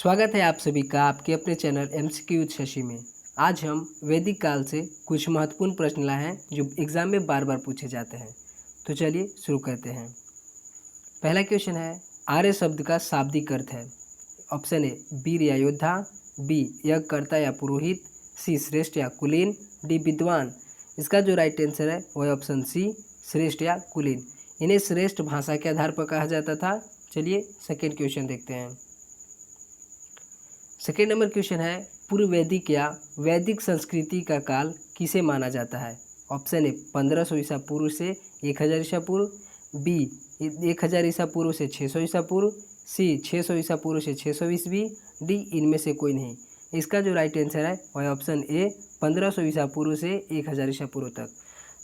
स्वागत है आप सभी का आपके अपने चैनल MCQ शशि में। आज हम वैदिक काल से कुछ महत्वपूर्ण प्रश्न लाए हैं जो एग्जाम में बार बार पूछे जाते हैं। तो चलिए शुरू करते हैं। पहला क्वेश्चन है, आर्य शब्द का शाब्दिक अर्थ है। ऑप्शन ए वीर या योद्धा, बी यज्ञकर्ता या पुरोहित, सी श्रेष्ठ या कुलीन, डी विद्वान। इसका जो राइट आंसर है वह ऑप्शन सी श्रेष्ठ या कुलीन। इन्हें श्रेष्ठ भाषा के आधार पर कहा जाता था। चलिए सेकेंड क्वेश्चन देखते हैं। सेकेंड नंबर क्वेश्चन है, पूर्व वैदिक या वैदिक संस्कृति का काल किसे माना जाता है। ऑप्शन ए 1500 ईसा पूर्व से 1000 ईसा पूर्व, बी 1000 ईसा पूर्व से 600 ईसा पूर्व, सी 600 ईसा पूर्व से 600 ईस्वी, डी इनमें से कोई नहीं। इसका जो राइट आंसर है वह ऑप्शन ए 1500 ईसा पूर्व से 1000 ईसा पूर्व तक।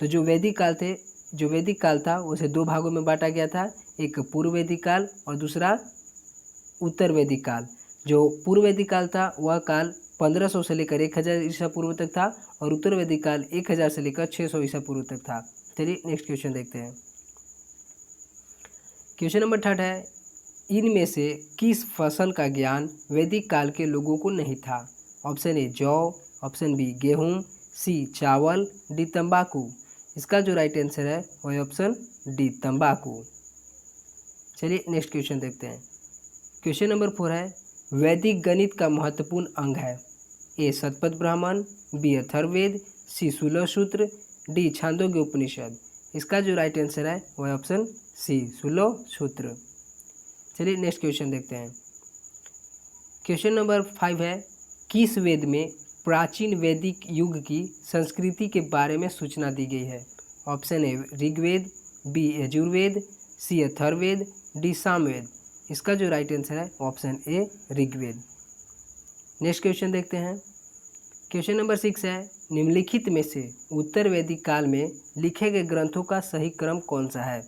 तो जो वैदिक काल था उसे दो भागों में बांटा गया था, एक पूर्व वैदिक काल और दूसरा उत्तर वैदिक काल। जो पूर्व वैदिक काल था वह काल 1500 से लेकर 1000 ईसा पूर्व तक था और उत्तर वैदिक काल 1000 से लेकर 600 ईसा पूर्व तक था। चलिए नेक्स्ट क्वेश्चन देखते हैं। क्वेश्चन नंबर 3 है, इनमें से किस फसल का ज्ञान वैदिक काल के लोगों को नहीं था। ऑप्शन ए जौ, ऑप्शन बी गेहूँ, सी चावल, डी तंबाकू। इसका जो राइट आंसर है वह ऑप्शन डी तंबाकू। चलिए नेक्स्ट क्वेश्चन देखते हैं। क्वेश्चन नंबर 4 है, वैदिक गणित का महत्वपूर्ण अंग है। ए शतपथ ब्राह्मण, बी अथर्ववेद, सी सूलह सूत्र, डी छांदोग्य उपनिषद। इसका जो राइट आंसर है वह ऑप्शन सी सूलह सूत्र। चलिए नेक्स्ट क्वेश्चन देखते हैं। क्वेश्चन नंबर 5 है, किस वेद में प्राचीन वैदिक युग की संस्कृति के बारे में सूचना दी गई है। Option A Rigveda, B Yajurveda, C Atharvaveda, D Samaveda. इसका जो राइट आंसर है option A Rigveda. Next question देखते हैं। क्वेश्चन नंबर 6 है, निम्नलिखित में से उत्तर वैदिक काल में लिखे गए ग्रंथों का सही क्रम कौन सा है।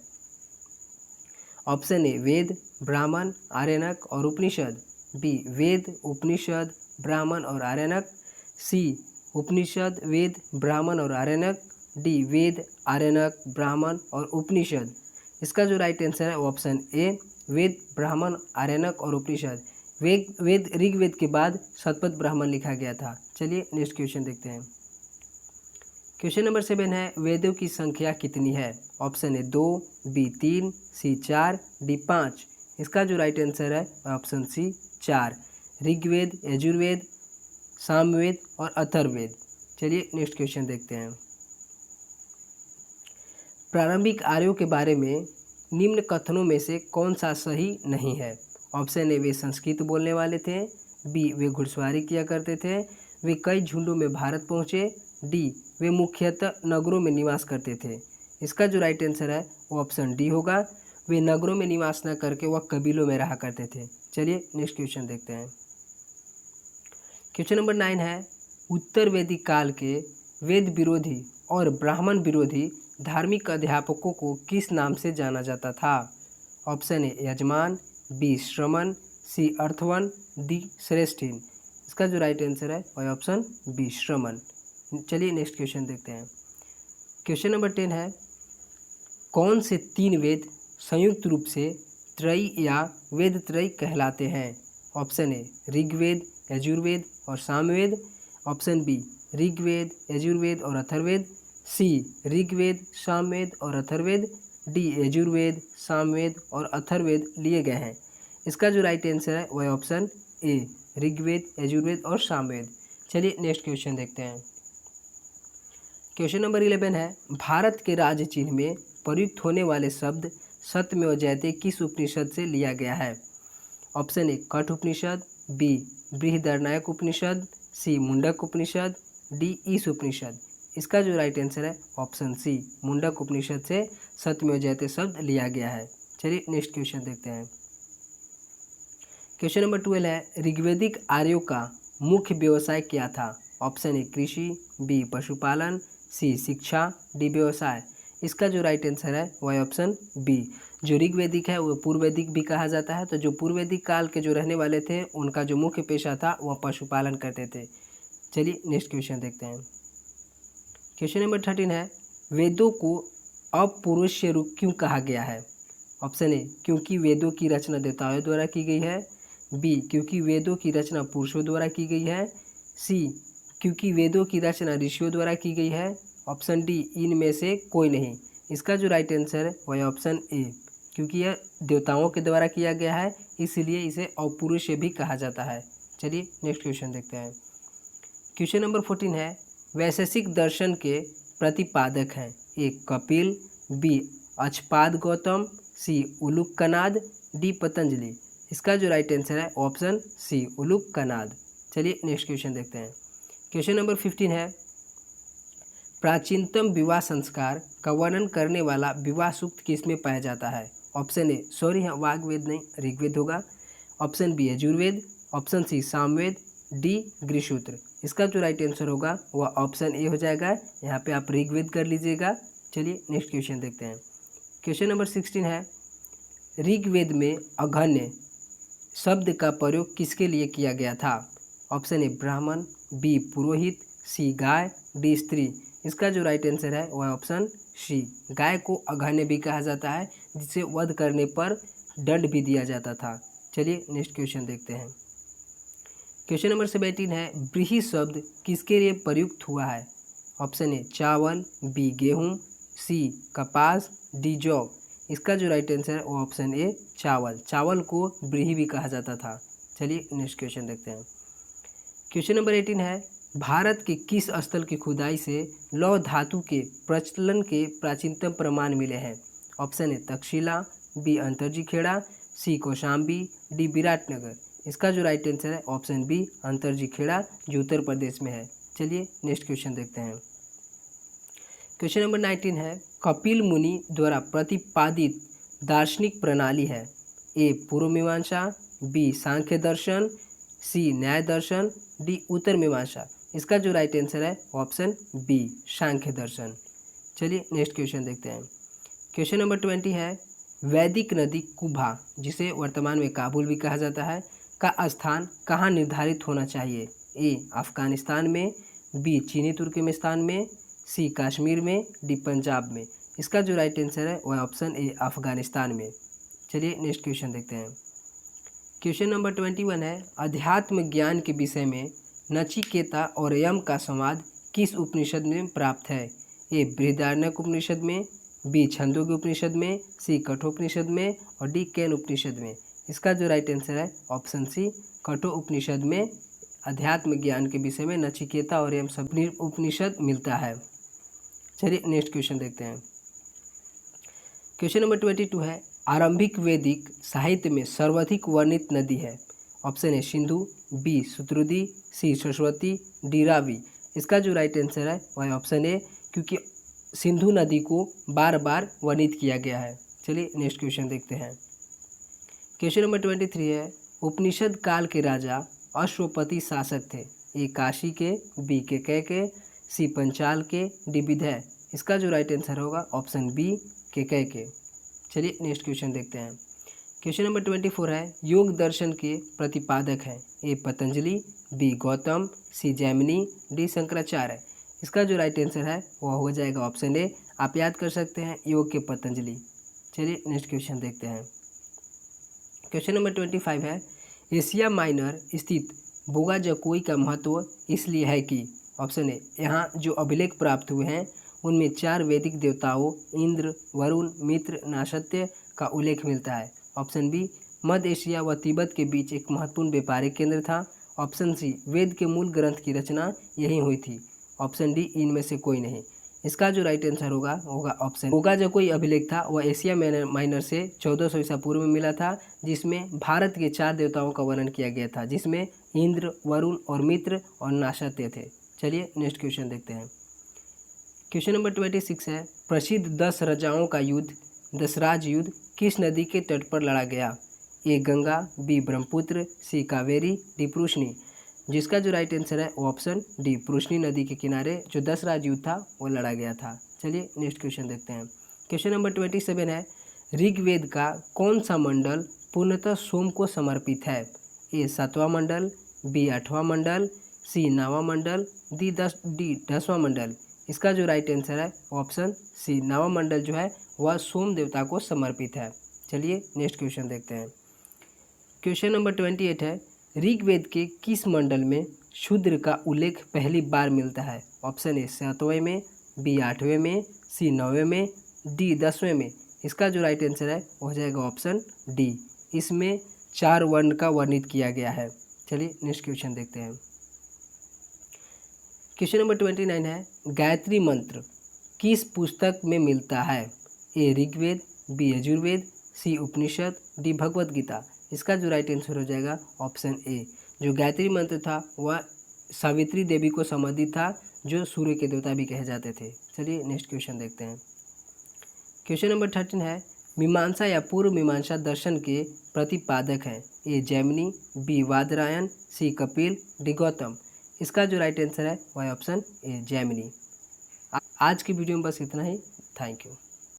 ऑप्शन ए वेद, ब्राह्मण, आर्यनक और उपनिषद, बी वेद, उपनिषद, ब्राह्मण और आर्यनक, सी उपनिषद, वेद, ब्राह्मण और आर्यनक, डी वेद, आर्यनक, ब्राह्मण और उपनिषद। इसका जो राइट आंसर है ऑप्शन ए वेद, ब्राह्मण, आर्यनक और उपनिषद। वेद ऋग्वेद के बाद शतपथ ब्राह्मण लिखा गया था। चलिए नेक्स्ट क्वेश्चन देखते हैं। क्वेश्चन नंबर 7 है, वेदों की संख्या कितनी है। Option A 2, B 3, C 4, D 5। इसका जो राइट आंसर है ऑप्शन सी 4, ऋग्वेद, यजुर्वेद, सामवेद और अथर्ववेद। चलिए नेक्स्ट क्वेश्चन देखते हैं। प्रारंभिक आर्यों के बारे में निम्न कथनों में से कौन सा सही नहीं है। ऑप्शन ए वे संस्कृत बोलने वाले थे, बी वे घुड़सवारी किया करते थे, वे कई झुंडों में भारत पहुँचे, डी वे मुख्यतः नगरों में निवास करते थे। इसका जो राइट आंसर है वो ऑप्शन डी होगा, वे नगरों में निवास न करके वह कबीलों में रहा करते थे। चलिए नेक्स्ट क्वेश्चन देखते हैं। क्वेश्चन नंबर 9 है, उत्तर वैदिक काल के वेद विरोधी और ब्राह्मण विरोधी धार्मिक अध्यापकों को किस नाम से जाना जाता था। ऑप्शन ए यजमान, बी श्रमण, सी अर्थवन, डी श्रेष्ठीन। इसका जो राइट आंसर है वह ऑप्शन बी श्रमण। चलिए नेक्स्ट क्वेश्चन देखते हैं। क्वेश्चन नंबर 10 है, कौन से 3 वेद संयुक्त रूप से त्रयी या वेद त्रयी कहलाते हैं। ऑप्शन ए ऋग्वेद, यजुर्वेद और सामवेद, ऑप्शन बी ऋग्वेद, यजुर्वेद और अथर्ववेद, सी ऋग्वेद, सामवेद और अथर्ववेद, डी यजुर्वेद, सामवेद और अथर्ववेद लिए गए हैं। इसका जो राइट आंसर है वह ऑप्शन ए ऋग्वेद, यजुर्वेद और सामवेद। चलिए नेक्स्ट क्वेश्चन देखते हैं। क्वेश्चन नंबर 11 है, भारत के राज्य चिन्ह में प्रयुक्त होने वाले शब्द सत्यमेव जयते किस उपनिषद से लिया गया है। ऑप्शन ए कठ उपनिषद, बी बृहदारण्यक उपनिषद, सी मुंडक उपनिषद, डी ईश उपनिषद। इसका जो राइट आंसर है ऑप्शन सी मुंडक उपनिषद से सत्यमेव जयते शब्द लिया गया है। चलिए नेक्स्ट क्वेश्चन देखते हैं। क्वेश्चन नंबर 12 है, ऋग्वैदिक आर्यों का मुख्य व्यवसाय क्या था। ऑप्शन ए कृषि, बी पशुपालन, सी शिक्षा, डी व्यवसाय। इसका जो राइट आंसर है वह ऑप्शन बी, जो ऋग्वैदिक है वो पूर्व वैदिक भी कहा जाता है। तो जो पूर्व वैदिक काल के जो रहने वाले थे उनका जो मुख्य पेशा था वह पशुपालन करते थे। चलिए नेक्स्ट क्वेश्चन देखते हैं। क्वेश्चन नंबर 13 है, वेदों को अपौरुषेय रूप क्यों कहा गया है। ऑप्शन ए क्योंकि वेदों की रचना देवताओं द्वारा की गई है, बी क्योंकि वेदों की रचना पुरुषों द्वारा की गई है, सी क्योंकि वेदों की रचना ऋषियों द्वारा की गई है, ऑप्शन डी इनमें से कोई नहीं। इसका जो राइट आंसर है वह ऑप्शन ए, क्योंकि यह देवताओं के द्वारा किया गया है इसलिए इसे अपौरुषेय भी कहा जाता है। चलिए नेक्स्ट क्वेश्चन देखते हैं। क्वेश्चन नंबर 14 है, वैशेषिक दर्शन के प्रतिपादक हैं, ए कपिल, बी अक्षपाद गौतम, सी उलूकनाद, डी पतंजलि। इसका जो राइट आंसर है ऑप्शन सी उलूकनाद। चलिए नेक्स्ट क्वेश्चन देखते हैं। क्वेश्चन नंबर 15 है, प्राचीनतम विवाह संस्कार का वर्णन करने वाला विवाह सूक्त किसमें पाया जाता है? ऑप्शन ए सॉरी हाँ वाग्वेद नहीं ऋग्वेद होगा, option B Yajurveda, option C Samaveda, D Grihasutra. इसका जो राइट आंसर होगा वह ऑप्शन ए हो जाएगा, यहाँ पे आप ऋग्वेद कर लीजिएगा। चलिए नेक्स्ट क्वेश्चन देखते हैं। क्वेश्चन नंबर 16 है, ऋग्वेद में अघन्य शब्द का प्रयोग किसके लिए किया गया था? ऑप्शन ए ब्राह्मण, बी पुरोहित, सी गाय, डी स्त्री। इसका जो राइट आंसर है वह ऑप्शन सी, गाय को अघन्य भी कहा जाता है जिसे वध करने पर दंड भी दिया जाता था। चलिए नेक्स्ट क्वेश्चन देखते हैं। क्वेश्चन नंबर 17 है, व्रीहि शब्द किसके लिए प्रयुक्त हुआ है? ऑप्शन ए चावल, बी गेहूँ, सी कपास, डी जौ। इसका जो राइट आंसर है वो ऑप्शन ए चावल, चावल को व्रीहि भी कहा जाता था। चलिए नेक्स्ट क्वेश्चन देखते हैं। क्वेश्चन नंबर 18 है, भारत के किस स्थल की खुदाई से लौह धातु के प्रचलन के प्राचीनतम प्रमाण मिले हैं? Option A Takshashila, B Antaranji Khera, C Kaushambi, D Viratnagar. इसका जो राइट आंसर है ऑप्शन बी अंतरजी खेड़ा जो उत्तर प्रदेश में है। चलिए नेक्स्ट क्वेश्चन देखते हैं। क्वेश्चन नंबर 19 है, कपिल मुनि द्वारा प्रतिपादित दार्शनिक प्रणाली है? ए पूर्व मीमांसा, बी सांख्य दर्शन, सी न्याय दर्शन, डी उत्तर मीमांसा। इसका जो राइट आंसर है ऑप्शन बी सांख्य दर्शन। चलिए नेक्स्ट क्वेश्चन देखते हैं। क्वेश्चन नंबर 20 है, वैदिक नदी कुभा जिसे वर्तमान में काबुल भी कहा जाता है का स्थान कहाँ निर्धारित होना चाहिए? ए अफगानिस्तान में, बी चीनी तुर्कमेनिस्तान में, सी कश्मीर में, डी पंजाब में। इसका जो राइट आंसर है वह ऑप्शन ए अफगानिस्तान में। चलिए नेक्स्ट क्वेश्चन देखते हैं। क्वेश्चन नंबर 21 है, अध्यात्म ज्ञान के विषय में नचिकेता और यम का संवाद किस उपनिषद में प्राप्त है? ए बृहदारण्यक उपनिषद में, बी छंदोग्य उपनिषद में, सी कठोपनिषद में और डी केन उपनिषद में। इसका जो राइट आंसर है ऑप्शन सी कठो उपनिषद में अध्यात्म ज्ञान के विषय में नचिकेता और यम सब उपनिषद मिलता है। चलिए नेक्स्ट क्वेश्चन देखते हैं। क्वेश्चन नंबर 22 है, आरंभिक वैदिक साहित्य में सर्वाधिक वर्णित नदी है? Option A Sindhu, B Shatadru, C Saraswati, D Ravi. इसका जो राइट आंसर है वह ऑप्शन ए, क्योंकि सिंधु नदी को बार बार वर्णित किया गया है। चलिए नेक्स्ट क्वेश्चन देखते हैं। क्वेश्चन नंबर 23 है, उपनिषद काल के राजा अश्वपति शासक थे? ए काशी के, बी केकय के, सी पंचाल के, डी विदय। इसका जो राइट आंसर होगा ऑप्शन बी केकय के। चलिए नेक्स्ट क्वेश्चन देखते हैं। क्वेश्चन नंबर 24 है, योग दर्शन के प्रतिपादक हैं? ए पतंजलि, बी गौतम, सी जैमिनी, डी शंकराचार्य। इसका जो राइट आंसर है वह हो जाएगा ऑप्शन ए, आप याद कर सकते हैं योग के पतंजलि। चलिए नेक्स्ट क्वेश्चन देखते हैं। क्वेश्चन नंबर 25 है, एशिया माइनर स्थित बोगा जकोई का महत्व इसलिए है कि? ऑप्शन ए यहाँ जो अभिलेख प्राप्त हुए हैं उनमें 4 वैदिक देवताओं इंद्र, वरुण, मित्र, नासत्य का उल्लेख मिलता है। ऑप्शन बी मध्य एशिया व तिब्बत के बीच एक महत्वपूर्ण व्यापारिक केंद्र था। ऑप्शन सी वेद के मूल ग्रंथ की रचना यहीं हुई थी। ऑप्शन डी इनमें से कोई नहीं। इसका जो राइट आंसर होगा ऑप्शन बोगा जो कोई अभिलेख था वह एशिया माइनर से 1400 ईसा पूर्व में मिला था, जिसमें भारत के 4 देवताओं का वर्णन किया गया था, जिसमें इंद्र, वरुण और मित्र और नासत्य थे। चलिए नेक्स्ट क्वेश्चन देखते हैं। क्वेश्चन नंबर 26 है, प्रसिद्ध 10 राजाओं का युद्ध दशराज युद्ध किस नदी के तट पर लड़ा गया? ए गंगा, बी ब्रह्मपुत्र, सी कावेरी, डी पुरुषनी। जिसका जो राइट आंसर है वो ऑप्शन डी पुरुषनी नदी के किनारे जो दशराज युद्ध था वो लड़ा गया था। चलिए नेक्स्ट क्वेश्चन देखते हैं। क्वेश्चन नंबर 27 है, ऋग्वेद का कौन सा मंडल पूर्णतः सोम को समर्पित है? ए 7वां मंडल, बी 8वां मंडल, सी 9वां मंडल, डी 10वां मंडल। इसका जो राइट आंसर है ऑप्शन सी 9वां मंडल जो है वह सोम देवता को समर्पित है। चलिए नेक्स्ट क्वेश्चन देखते हैं। क्वेश्चन नंबर 28 है, ऋग्वेद के किस मंडल में शूद्र का उल्लेख पहली बार मिलता है? ऑप्शन ए 7वें में, बी 8वें में, सी 9वें में, डी 10वें में। इसका जो राइट आंसर है वो हो जाएगा ऑप्शन डी। इसमें 4 वर्ण का वर्णित किया गया है। चलिए नेक्स्ट क्वेश्चन देखते हैं। क्वेश्चन नंबर 29 है, गायत्री मंत्र किस पुस्तक में मिलता है? ए ऋग्वेद, बी यजुर्वेद, सी उपनिषद, डी भगवत गीता। इसका जो राइट आंसर हो जाएगा ऑप्शन ए। जो गायत्री मंत्र था वह सावित्री देवी को संबंधित था, जो सूर्य के देवता भी कहे जाते थे। चलिए नेक्स्ट क्वेश्चन देखते हैं। क्वेश्चन नंबर 13 है, मीमांसा या पूर्व मीमांसा दर्शन के प्रतिपादक हैं? ए जैमिनी, बी वादरायण, सी कपिल, डी गौतम। इसका जो राइट आंसर है वह ऑप्शन ए जैमिनी। आज की वीडियो में बस इतना ही। Thank you.